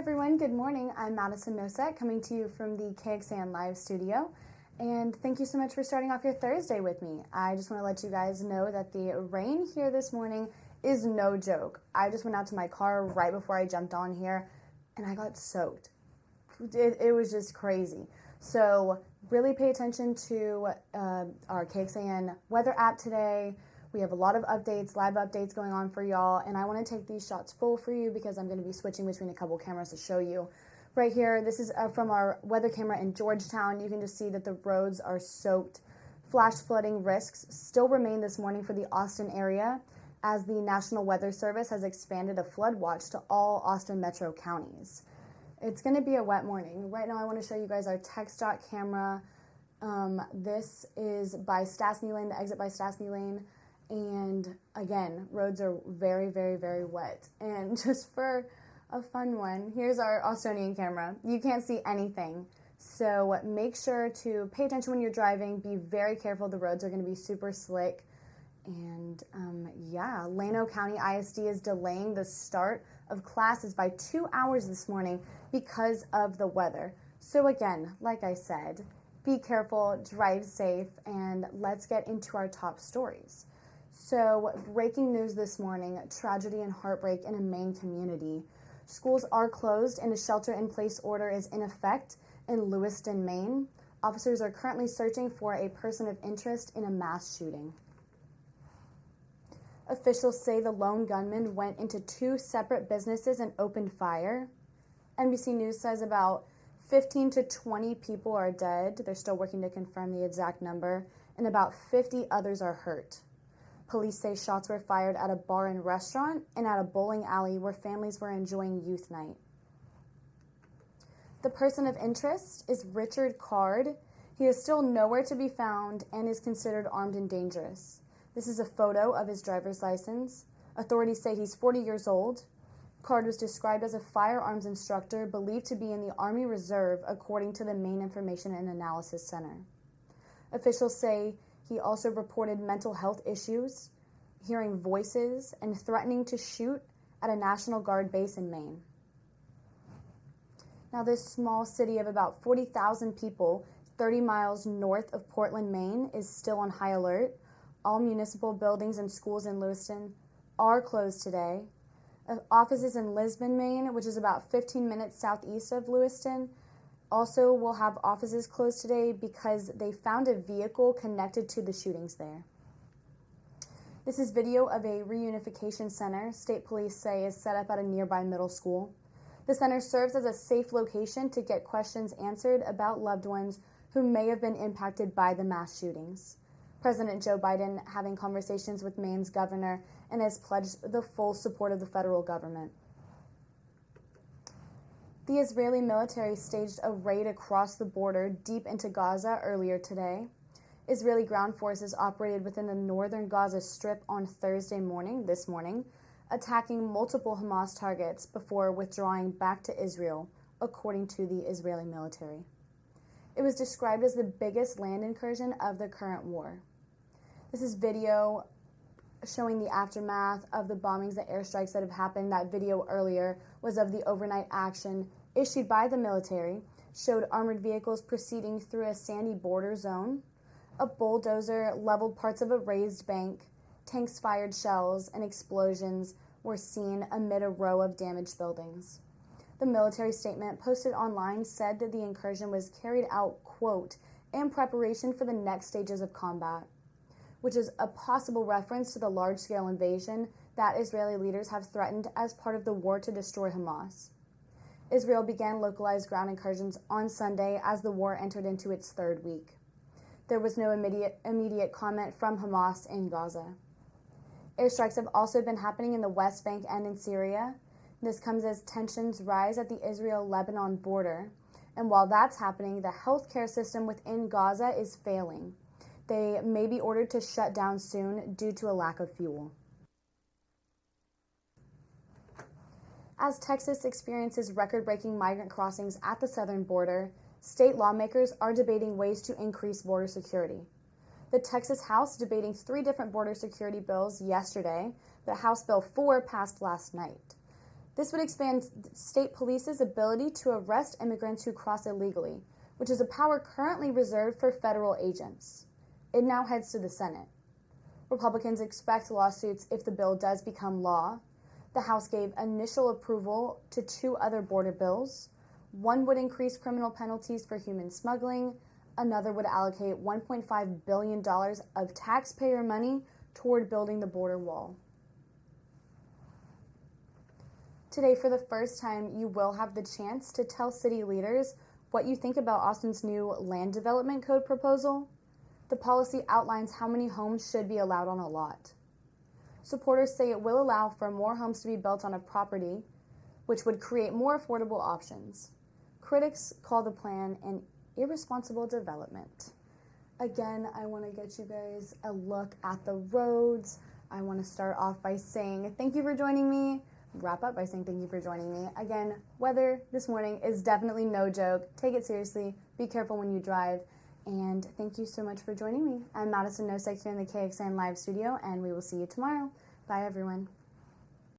everyone, good morning. I'm Madison Nosek coming to you from the KXAN Live studio, and thank you so much for starting off your Thursday with me. I just want to let you guys know that the rain here this morning is no joke. I just went out to my car right before I jumped on here and I got soaked. It was just crazy. So really pay attention to our KXAN weather app today. We have a lot of updates, live updates going on for y'all, and I want to take these shots full for you because I'm going to be switching between a couple cameras to show you. Right here, this is from our weather camera in Georgetown. You can just see that the roads are soaked. Flash flooding risks still remain this morning for the Austin area as the National Weather Service has expanded a flood watch to all Austin metro counties. It's going to be a wet morning. Right now I want to show you guys our TxDOT camera. This is by Stastny Lane, the exit by Stastny Lane. And again, roads are very, very, very wet. And just for a fun one, here's our Austonian camera. You can't see anything. So make sure to pay attention when you're driving. Be very careful. The roads are going to be super slick. And yeah, Llano County ISD is delaying the start of classes by 2 hours this morning because of the weather. So again, like I said, be careful, drive safe, and let's get into our top stories. So, breaking news this morning, tragedy and heartbreak in a Maine community. Schools are closed and a shelter-in-place order is in effect in Lewiston, Maine. Officers are currently searching for a person of interest in a mass shooting. Officials say the lone gunman went into 2 separate businesses and opened fire. NBC News says about 15 to 20 people are dead. They're still working to confirm the exact number, and about 50 others are hurt. Police say shots were fired at a bar and restaurant and at a bowling alley where families were enjoying youth night. The person of interest is Richard Card. He is still nowhere to be found and is considered armed and dangerous. This is a photo of his driver's license. Authorities say he's 40 years old. Card was described as a firearms instructor believed to be in the Army Reserve, according to the Maine Information and Analysis Center. Officials say he also reported mental health issues, hearing voices, and threatening to shoot at a National Guard base in Maine. Now, this small city of about 40,000 people, 30 miles north of Portland, Maine, is still on high alert. All municipal buildings and schools in Lewiston are closed today. Offices in Lisbon, Maine, which is about 15 minutes southeast of Lewiston, also will have offices closed today because they found a vehicle connected to the shootings there. This is video of a reunification center state police say is set up at a nearby middle school. The center serves as a safe location to get questions answered about loved ones who may have been impacted by the mass shootings. President Joe Biden having conversations with Maine's governor and has pledged the full support of the federal government. The Israeli military staged a raid across the border deep into Gaza earlier today. Israeli ground forces operated within the northern Gaza Strip on this morning, attacking multiple Hamas targets before withdrawing back to Israel, according to the Israeli military. It was described as the biggest land incursion of the current war. This is video showing the aftermath of the bombings, the airstrikes that have happened. That video earlier was of the overnight action issued by the military, showed armored vehicles proceeding through a sandy border zone. A bulldozer leveled parts of a raised bank. Tanks fired shells, and explosions were seen amid a row of damaged buildings. The military statement posted online said that the incursion was carried out, quote, in preparation for the next stages of combat, which is a possible reference to the large-scale invasion that Israeli leaders have threatened as part of the war to destroy Hamas. Israel began localized ground incursions on Sunday as the war entered into its 3rd week. There was no immediate comment from Hamas in Gaza. Airstrikes have also been happening in the West Bank and in Syria. This comes as tensions rise at the Israel-Lebanon border. And while that's happening, the healthcare system within Gaza is failing. They may be ordered to shut down soon due to a lack of fuel. As Texas experiences record-breaking migrant crossings at the southern border, state lawmakers are debating ways to increase border security. The Texas House debating 3 different border security bills yesterday. The House Bill 4 passed last night. This would expand state police's ability to arrest immigrants who cross illegally, which is a power currently reserved for federal agents. It now heads to the Senate. Republicans expect lawsuits if the bill does become law. The House gave initial approval to 2 other border bills. One would increase criminal penalties for human smuggling. Another would allocate $1.5 billion of taxpayer money toward building the border wall. Today, for the first time, you will have the chance to tell city leaders what you think about Austin's new land development code proposal. The policy outlines how many homes should be allowed on a lot. Supporters say it will allow for more homes to be built on a property, which would create more affordable options. Critics call the plan an irresponsible development. Again, I want to get you guys a look at the roads. I want to start off by saying thank you for joining me. Wrap up by saying thank you for joining me. Again, weather this morning is definitely no joke. Take it seriously. Be careful when you drive. And thank you so much for joining me. I'm Madison Nosek here in the KXAN Live studio, and we will see you tomorrow. Bye, everyone.